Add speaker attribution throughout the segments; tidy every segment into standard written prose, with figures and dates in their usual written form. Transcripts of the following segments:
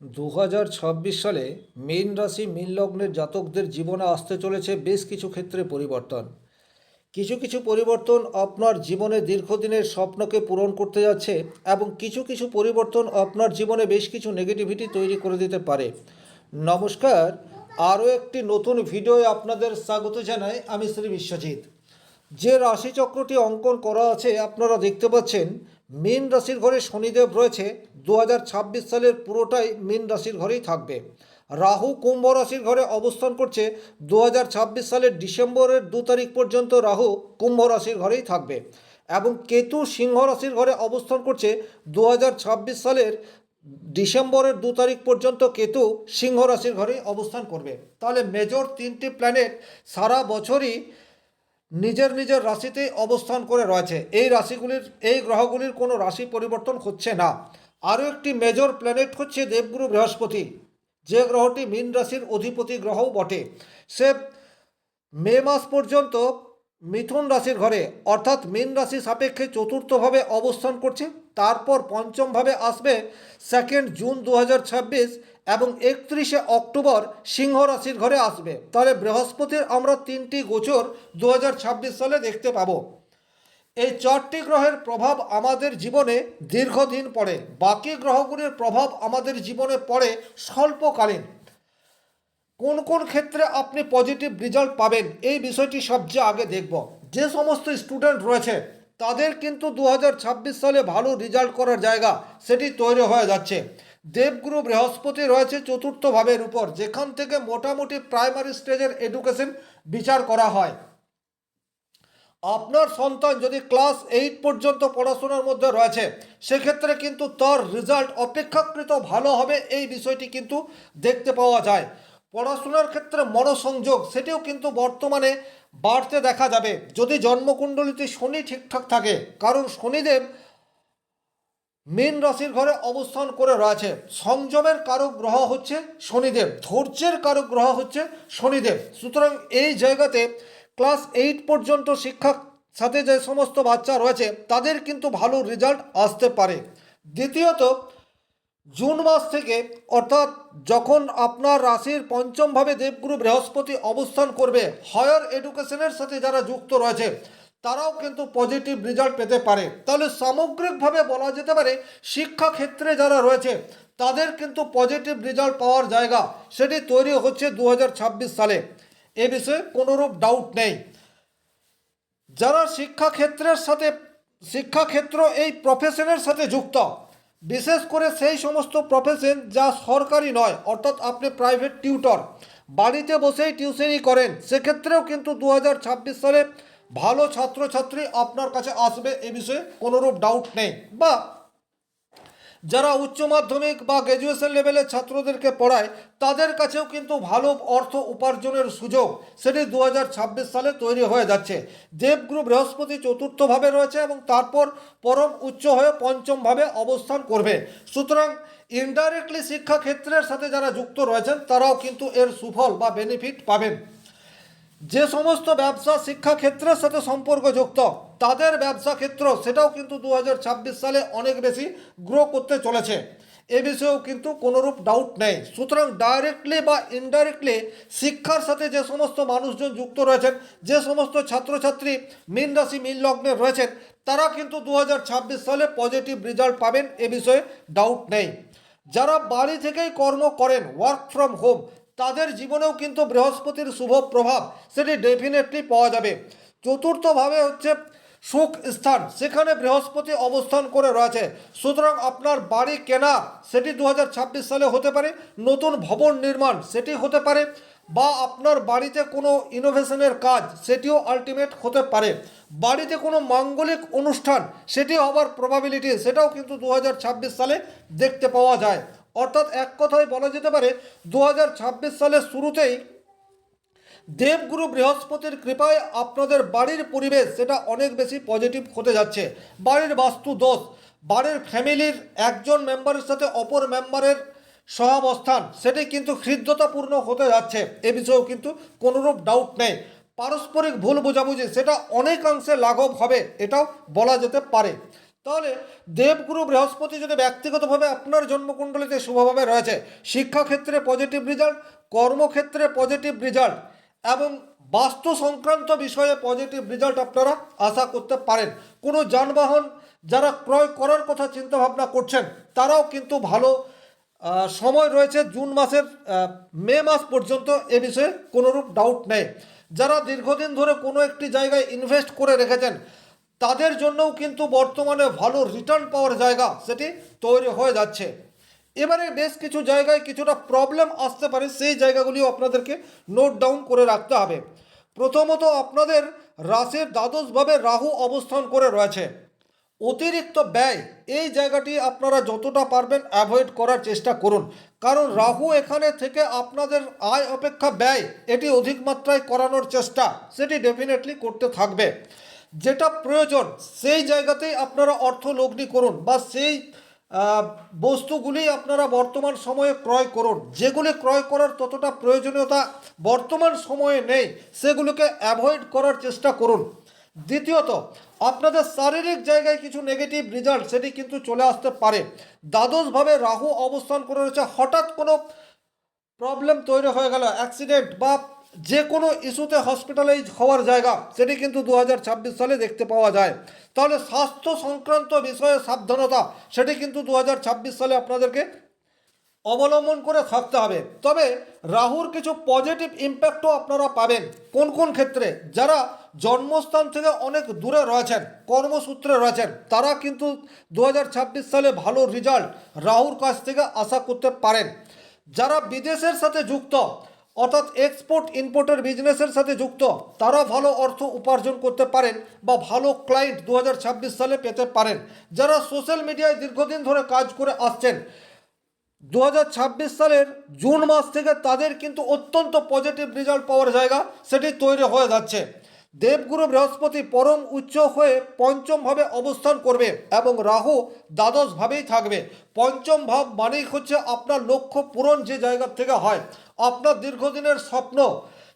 Speaker 1: সালে মীন রাশি মীন লগ্নের জাতকদের জীবনে আসতে চলেছে বেশ কিছু ক্ষেত্রে পরিবর্তন। কিছু কিছু পরিবর্তন আপনার জীবনে দীর্ঘদিনের স্বপ্নকে পূরণ করতে যাচ্ছে এবং কিছু কিছু পরিবর্তন আপনার জীবনে বেশ কিছু নেগেটিভিটি তৈরি করে দিতে পারে। নমস্কার, আরও একটি নতুন ভিডিওয়ে আপনাদের স্বাগত জানাই। আমি শ্রী বিশ্বজিৎ। যে রাশিচক্রটি অঙ্কন করা আছে আপনারা দেখতে পাচ্ছেন, মীন রাশির ঘরে শনিদেব রয়েছে। 2026 সালের পুরোটাই মীন রাশির ঘরেই থাকবে। রাহু কুম্ভ রাশির ঘরে অবস্থান করছে। 2026 সালের ডিসেম্বরের 2 তারিখ পর্যন্ত রাহু কুম্ভ রাশির ঘরেই থাকবে এবং কেতু সিংহ রাশির ঘরে অবস্থান করছে। 2026 সালের ডিসেম্বরের 2 তারিখ পর্যন্ত কেতু সিংহ রাশির ঘরেই অবস্থান করবে। তাহলে মেজর 3টি প্ল্যানেট সারা বছরই নিজের নিজের রাশিতেই অবস্থান করে রয়েছে। এই গ্রহগুলির কোনো রাশি পরিবর্তন হচ্ছে না। আরও একটি মেজর প্ল্যানেট হচ্ছে দেবগুরু বৃহস্পতি, যে গ্রহটি মীন রাশির অধিপতি গ্রহও বটে। সে মে মাস পর্যন্ত মিথুন রাশির ঘরে অর্থাৎ মীন রাশি সাপেক্ষে চতুর্থভাবে অবস্থান করছে। তারপর পঞ্চমভাবে আসবে 2 জুন 2026 এবং 31 অক্টোবর সিংহ রাশির ঘরে আসবে। তাহলে বৃহস্পতির আমরা 3টি গোচর 2026 সালে দেখতে পাবো। এই 4টি গ্রহের প্রভাব আমাদের জীবনে দীর্ঘদিন পড়ে, বাকি গ্রহগুলির প্রভাব আমাদের জীবনে পড়ে স্বল্পকালীন। কোন কোন ক্ষেত্রে আপনি পজিটিভ রেজাল্ট পাবেন এই বিষয়টি সবচেয়ে আগে দেখব। যে সমস্ত স্টুডেন্ট রয়েছে তাদের কিন্তু 2026 সালে ভালো রেজাল্ট করার জায়গা সেটি তৈরি হয়ে যাচ্ছে। দেবগুরু বৃহস্পতি রয়েছে চতুর্থ ভাবের উপর, যেখান থেকে মোটামুটি প্রাইমারি স্টেজের এডুকেশন বিচার করা হয়। আপনার সন্তান যদি ক্লাস 8 পর্যন্ত পড়াশোনার মধ্যে রয়েছে, সেক্ষেত্রে কিন্তু তার রেজাল্ট অপেক্ষাকৃত ভালো হবে, এই বিষয়টি কিন্তু দেখতে পাওয়া যায়। পড়াশোনার ক্ষেত্রে মনোসংযোগ সেটিও কিন্তু বর্তমানে বাড়তে দেখা যাবে যদি জন্মকুণ্ডলিতে শনি ঠিকঠাক থাকে, কারণ শনিদেব মীন রাশির ঘরে অবস্থান করে রয়েছে। সংযমের কারক গ্রহ হচ্ছে শনিদেব, ধৈর্যের কারক গ্রহ হচ্ছে শনিদেব। সুতরাং এই জায়গাতে ক্লাস 8 পর্যন্ত শিক্ষার সাথে যে সমস্ত বাচ্চা রয়েছে তাদের কিন্তু ভালো রেজাল্ট আসতে পারে। দ্বিতীয়ত, জুন মাস থেকে অর্থাৎ যখন আপনার রাশির পঞ্চমভাবে দেবগুরু বৃহস্পতি অবস্থান করবে, হায়ার এডুকেশনের সাথে যারা যুক্ত রয়েছে তারাও কিন্তু পজিটিভ রেজাল্ট পেতে পারে। তাহলে সামগ্রিকভাবে বলা যেতে পারে শিক্ষা ক্ষেত্রে যারা রয়েছে তাদের কিন্তু পজিটিভ রেজাল্ট পাওয়ার জায়গা সেটি তৈরি হচ্ছে 2026 সালে। এ বিষয়ে কোনোরূপ ডাউট নেই। যারা শিক্ষাক্ষেত্র এই প্রফেশনের সাথে যুক্ত, বিশেষ করে সেই সমস্ত প্রফেশন যা সরকারি নয়, অর্থাৎ আপনি প্রাইভেট টিউটর বাড়িতে বসেই টিউশনি করেন, সেক্ষেত্রেও কিন্তু 2026 সালে ভালো ছাত্রছাত্রী আপনার কাছে আসবে, এ বিষয়ে কোনোরূপ ডাউট নেই। বা যারা উচ্চ মাধ্যমিক বা গ্র্যাজুয়েশন লেভেলের ছাত্রদেরকে পড়ায় তাদের কাছেও কিন্তু ভালো অর্থ উপার্জনের সুযোগ সেটি 2026 সালে তৈরি হয়ে যাচ্ছে। দেবগুরু বৃহস্পতি চতুর্থভাবে রয়েছে এবং তারপর পরম উচ্চ হয়ে পঞ্চমভাবে অবস্থান করবে। সুতরাং ইনডাইরেক্টলি শিক্ষাক্ষেত্রের সাথে যারা যুক্ত রয়েছেন তারাও কিন্তু এর সুফল বা বেনিফিট পাবেন। যে সমস্ত ব্যবসা শিক্ষাক্ষেত্রের সাথে সম্পর্কযুক্ত তাদের ব্যবসা ক্ষেত্র সেটাও কিন্তু 2026 সালে অনেক বেশি গ্রো করতে চলেছে, এ বিষয়েও কিন্তু কোনোরূপ ডাউট নেই। সুতরাং ডাইরেক্টলি বা ইনডাইরেক্টলি শিক্ষার সাথে যে সমস্ত মানুষজন যুক্ত রয়েছেন, যে সমস্ত ছাত্রছাত্রী মীন রাশি মীন লগ্নে রয়েছেন, তারা কিন্তু 2026 সালে পজিটিভ রেজাল্ট পাবেন, এ বিষয়ে ডাউট নেই। যারা বাড়ি থেকেই কর্ম করেন, ওয়ার্ক ফ্রম হোম, তাদের জীবনেও কিন্তু বৃহস্পতির শুভ প্রভাব সেটি ডেফিনেটলি পাওয়া যাবে। চতুর্থভাবে হচ্ছে সুখ স্থান, সেখানে বৃহস্পতি অবস্থান করে রয়েছে। সুতরাং আপনার বাড়ি কেনা সেটি 2026 সালে হতে পারে, নতুন ভবন নির্মাণ সেটি হতে পারে, বা আপনার বাড়িতে কোনো ইনোভেশনের কাজ সেটিও আলটিমেট হতে পারে। বাড়িতে কোনো মাঙ্গলিক অনুষ্ঠান সেটি হবার প্রবাবিলিটি সেটাও কিন্তু 2026 সালে দেখতে পাওয়া যায়। অর্থাৎ এক কথায় বলা যেতে পারে 2026 সালের শুরুতেই দেবগুরু বৃহস্পতির কৃপায় আপনাদের বাড়ির পরিবেশ সেটা অনেক বেশি পজিটিভ হতে যাচ্ছে। বাড়ির বাস্তু দোষ, বাড়ির ফ্যামিলির একজন মেম্বারের সাথে অপর মেম্বারের সহাবস্থান সেটি কিন্তু হৃদ্যতাপূর্ণ হতে যাচ্ছে, এ বিষয়েও কিন্তু কোনোরূপ ডাউট নেই। পারস্পরিক ভুল বোঝাবুঝি সেটা অনেকাংশে লাঘব হবে, এটাও বলা যেতে পারে। তাহলে দেবগুরু বৃহস্পতি যদি ব্যক্তিগতভাবে আপনার জন্মকুণ্ডলিতে শুভভাবে রয়েছে, শিক্ষাক্ষেত্রে পজিটিভ রেজাল্ট, কর্মক্ষেত্রে পজিটিভ রেজাল্ট এবং বাস্তু সংক্রান্ত বিষয়ে পজিটিভ রেজাল্ট আপনারা আশা করতে পারেন। কোনো যানবাহন যারা ক্রয় করার কথা চিন্তা ভাবনা করছেন তারাও কিন্তু ভালো সময় রয়েছে জুন মাসের মে মাস পর্যন্ত, এ বিষয়ে কোনোরূপ ডাউট নেই। যারা দীর্ঘদিন ধরে কোনো একটি জায়গায় ইনভেস্ট করে রেখেছেন তাদের জন্যও কিন্তু বর্তমানে ভালো রিটার্ন পাওয়ার জায়গা সেটি তৈরি হয়ে যাচ্ছে। এবারে বেশ কিছু জায়গায় কিছুটা প্রবলেম আসতে পারে, সেই জায়গাগুলিও আপনাদেরকে নোট ডাউন করে রাখতে হবে। প্রথমত, আপনাদের রাশির দ্বাদশভাবে রাহু অবস্থান করে রয়েছে। অতিরিক্ত ব্যয়, এই জায়গাটি আপনারা যতটা পারবেন অ্যাভয়েড করার চেষ্টা করুন, কারণ রাহু এখানে থেকে আপনাদের আয় অপেক্ষা ব্যয় এটি অধিক মাত্রায় করানোর চেষ্টা সেটি ডেফিনেটলি করতে থাকবে। যেটা প্রয়োজন সেই জায়গাতেই আপনারা অর্থ লগ্নি করুন বা সেই বস্তুগুলি আপনারা বর্তমান সময়ে ক্রয় করুন। যেগুলি ক্রয় করার ততটা প্রয়োজনীয়তা বর্তমান সময়ে নেই সেগুলোকে অ্যাভয়েড করার চেষ্টা করুন। দ্বিতীয়ত, আপনাদের শারীরিক জায়গায় কিছু নেগেটিভ রেজাল্ট সেটি কিন্তু চলে আসতে পারে। দ্বাদশভাবে রাহু অবস্থান করে রয়েছে, হঠাৎ কোনো প্রবলেম তৈরি হয়ে গেল, অ্যাক্সিডেন্ট বা যে কোনো ইস্যুতে হসপিটালাইজ হওয়ার জায়গা সেটি কিন্তু 2026 সালে দেখতে পাওয়া যায়। তাহলে স্বাস্থ্য সংক্রান্ত বিষয়ে সাবধানতা সেটি কিন্তু 2026 সালে আপনাদেরকে অবলম্বন করে থাকতে হবে। তবে রাহুর কিছু পজিটিভ ইম্প্যাক্টও আপনারা পাবেন। কোন কোন ক্ষেত্রে? যারা জন্মস্থান থেকে অনেক দূরে রয়েছেন, কর্মসূত্রে রয়েছেন, তারা কিন্তু 2026 সালে ভালো রেজাল্ট রাহুর কাছ থেকে আশা করতে পারেন। যারা বিদেশের সাথে যুক্ত অর্থাৎ এক্সপোর্ট ইম্পোর্টের বিজনেসের সাথে যুক্ত তারা ভালো অর্থ উপার্জন করতে পারেন বা ভালো ক্লায়েন্ট 2026 সালে পেতে পারেন। যারা সোশ্যাল মিডিয়ায় দীর্ঘদিন ধরে কাজ করে আসছেন 2026 সালের জুন মাস থেকে তাদের কিন্তু অত্যন্ত পজিটিভ রেজাল্ট পাওয়ার জায়গা সেটি তৈরি হয়ে যাচ্ছে। দেবগুরু বৃহস্পতি পরম উচ্চ হয়ে পঞ্চম ভাবে অবস্থান করবে এবং রাহু দ্বাদশ ভাবেই থাকবে। পঞ্চম ভাব মানেই হচ্ছে আপনার লক্ষ্য পূরণ যে জায়গা থেকে হয়, আপনার দীর্ঘদিনের স্বপ্ন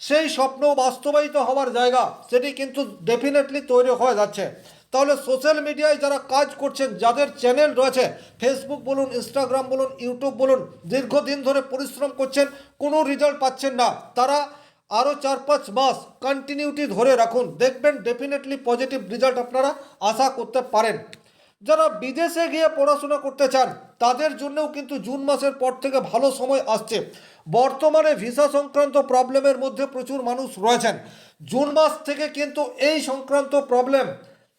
Speaker 1: সেই স্বপ্ন বাস্তবায়িত হওয়ার জায়গা সেটি কিন্তু ডেফিনেটলি তৈরি হয়ে যাচ্ছে। তাহলে সোশ্যাল মিডিয়ায় যারা কাজ করছেন, যাদের চ্যানেল রয়েছে, ফেসবুক বলুন, ইনস্টাগ্রাম বলুন, ইউটিউব বলুন, দীর্ঘদিন ধরে পরিশ্রম করছেন কোনো রেজাল্ট পাচ্ছেন না, তারা আরও 4-5 মাস কন্টিনিউটি ধরে রাখুন, দেখবেন ডেফিনেটলি পজিটিভ রেজাল্ট আপনারা আশা করতে পারেন। যারা বিদেশে গিয়ে পড়াশোনা করতে চান তাদের জন্যও কিন্তু জুন মাসের পর থেকে ভালো সময় আসছে। বর্তমানে ভিসা সংক্রান্ত প্রবলেমের মধ্যে প্রচুর মানুষ রয়েছেন। জুন মাস থেকে কিন্তু এই সংক্রান্ত প্রবলেম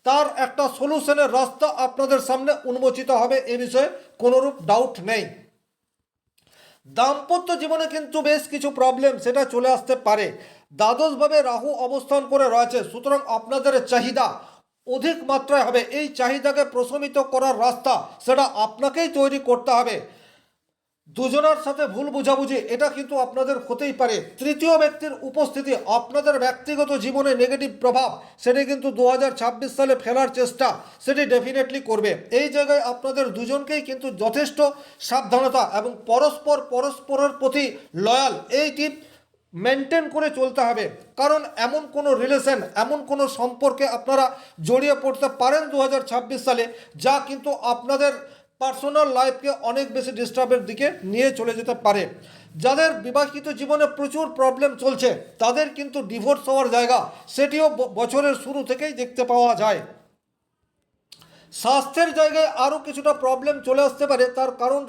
Speaker 1: তার একটা সলিউশনের রাস্তা আপনাদের সামনে উন্মোচিত হবে, এ বিষয়ে কোনোরূপ ডাউট নেই। দাম্পত্য জীবনে কিন্তু বেশ কিছু প্রবলেম সেটা চলে আসতে পারে। দ্বাদশভাবে রাহু অবস্থান করে রয়েছে, সুতরাং আপনাদের চাহিদা অধিক মাত্রায় হবে। এই চাহিদাকে প্রশমিত করার রাস্তা সেটা আপনাকেই তৈরি করতে হবে। দুজনের সাথে ভুল বোঝাবুঝি এটা কিন্তু আপনাদের হতেই পারে। তৃতীয় ব্যক্তির উপস্থিতি আপনাদের ব্যক্তিগত জীবনে নেগেটিভ প্রভাব সেটি কিন্তু 2026 সালে ফেলার চেষ্টা সেটি ডেফিনেটলি করবে। এই জায়গায় আপনাদের দুজনকেই কিন্তু যথেষ্ট সাবধানতা এবং পরস্পরের প্রতি লয়াল এইটি মেনটেন করে চলতে হবে, কারণ এমন কোনো রিলেশন, এমন কোনো সম্পর্কে আপনারা জড়িয়ে পড়তে পারেন 2026 সালে যা কিন্তু আপনাদের পার্সোনাল লাইফকে অনেক বেশি ডিস্টার্বের দিকে নিয়ে চলে যেতে পারে। যাদের বিবাহিত জীবনে প্রচুর প্রবলেম চলছে তাদের কিন্তু ডিভোর্স হওয়ার জায়গা সেটিও বছরের শুরু থেকেই দেখতে পাওয়া যায়। স্বাস্থ্যের জায়গায় আরও কিছুটা প্রবলেম চলে আসতে পারে, তার কারণ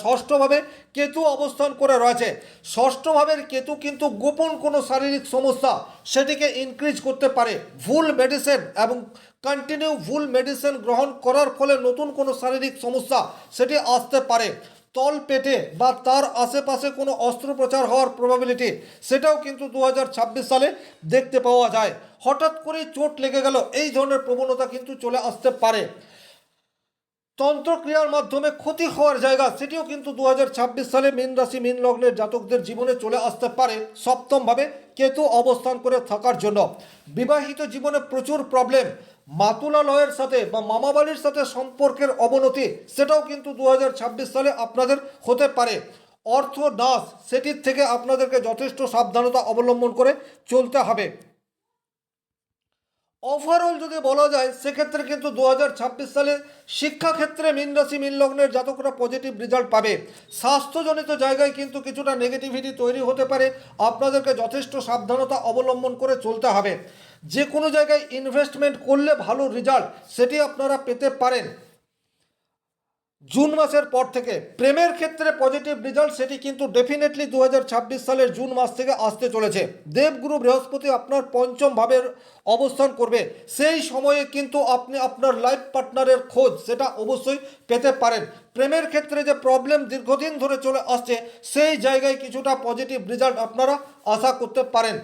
Speaker 1: ষষ্ঠভাবে কেতু অবস্থান করে রয়েছে। ষষ্ঠভাবের কেতু কিন্তু গোপন কোনো শারীরিক সমস্যা সেটিকে ইনক্রিজ করতে পারে। ভুল মেডিসিন এবং কন্টিনিউ ভুল মেডিসিন গ্রহণ করার ফলে নতুন কোনো শারীরিক সমস্যা সেটি আসতে পারে। তল পেটে বা তার আশেপাশে কোনো অস্ত্রোপচার হওয়ার প্রবাবিলিটি সেটাও কিন্তু 2026 সালে দেখতে পাওয়া যায়। হঠাৎ করে চোট লেগে গেল এই ধরনের প্রবণতা কিন্তু চলে আসতে পারে। তন্ত্রক্রিয়ার মাধ্যমে ক্ষতি হওয়ার জায়গা সেটিও কিন্তু 2026 সালে মীন রাশি মীন লগ্নের জাতকদের জীবনে চলে আসতে পারে সপ্তমভাবে কেতু অবস্থান করে থাকার জন্য। বিবাহিত জীবনে প্রচুর প্রবলেম, মাতুলালয়ের সাথে বা মামাবাড়ির সাথে সম্পর্কের অবনতি সেটাও কিন্তু 2026 সালে আপনাদের হতে পারে। অর্থ নাশ সেটির থেকে আপনাদেরকে যথেষ্ট সাবধানতা অবলম্বন করে চলতে হবে। ওভারঅল যদি বলা যায় সেক্ষেত্রে কিন্তু 2026 সালে শিক্ষাক্ষেত্রে মীন রাশি মীন লগ্নের জাতকরা পজিটিভ রেজাল্ট পাবে। স্বাস্থ্যজনিত জায়গায় কিন্তু কিছুটা নেগেটিভিটি তৈরি হতে পারে, আপনাদেরকে যথেষ্ট সাবধানতা অবলম্বন করে চলতে হবে। যে কোনো জায়গায় ইনভেস্টমেন্ট করলে ভালো রেজাল্ট সেটি আপনারা পেতে পারেন জুন মাসের পর থেকে। প্রেমের ক্ষেত্রে পজিটিভ রেজাল্ট সেটি কিন্তু ডেফিনেটলি 2026 সালের জুন মাস থেকে আসতে চলেছে। দেবগুরু বৃহস্পতি আপনার পঞ্চম ভাবের অবস্থান করবে, সেই সময়ে কিন্তু আপনি আপনার লাইফ পার্টনারের খোঁজ সেটা অবশ্যই পেতে পারেন। প্রেমের ক্ষেত্রে যে প্রবলেম দীর্ঘদিন ধরে চলে আসছে সেই জায়গায় কিছুটা পজিটিভ রেজাল্ট আপনারা আশা করতে পারেন।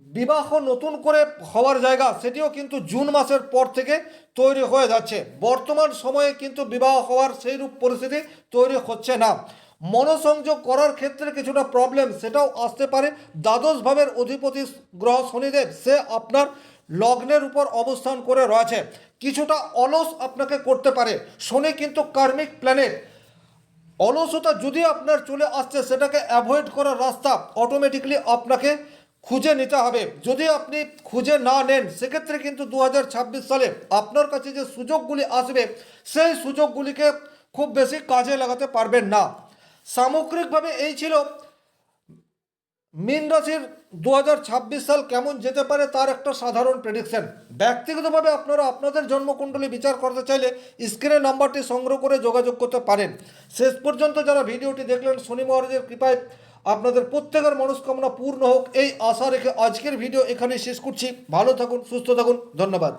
Speaker 1: বিবাহ নতুন করে হওয়ার জায়গা সেটিও কিন্তু জুন মাসের পর থেকে তৈরি হয়ে যাচ্ছে। বর্তমান সময়ে কিন্তু বিবাহ হওয়ার সেইরূপ পরিস্থিতি তৈরি হচ্ছে না। মনোসংযোগ করার ক্ষেত্রে কিছুটা প্রবলেম সেটাও আসতে পারে। দ্বাদশ ভাবের অধিপতি গ্রহ শনিদেব সে আপনার লগ্নের উপর অবস্থান করে রয়েছে, কিছুটা অলস আপনাকে করতে পারে। শনি কিন্তু কার্মিক প্ল্যানেট, অলসতা যদি আপনার চলে আসছে সেটাকে অ্যাভয়েড করার রাস্তা অটোমেটিকলি আপনাকে খুঁজে নিতে হবে। যদি আপনি খুঁজে না নেন সেক্ষেত্রে কিন্তু 2026 সালে আপনার কাছে যে সুযোগগুলি আসবে সেই সুযোগগুলিকে খুব বেশি কাজে লাগাতে পারবেন না। সামগ্রিকভাবে এই ছিল মীন রাশির 2026 সাল কেমন যেতে পারে তার একটা সাধারণ প্রেডিকশন। ব্যক্তিগতভাবে আপনারা আপনাদের জন্মকুণ্ডলী বিচার করতে চাইলে স্ক্রিনের নাম্বারটি সংগ্রহ করে যোগাযোগ করতে পারেন। শেষ পর্যন্ত যারা ভিডিওটি দেখলেন, শনি মহারাজের কৃপায় আপনাদের প্রত্যেকের মনস্কামনা পূর্ণ হোক এই আশা রেখে আজকের ভিডিও এখানেই শেষ করছি। ভালো থাকুন, সুস্থ থাকুন, ধন্যবাদ।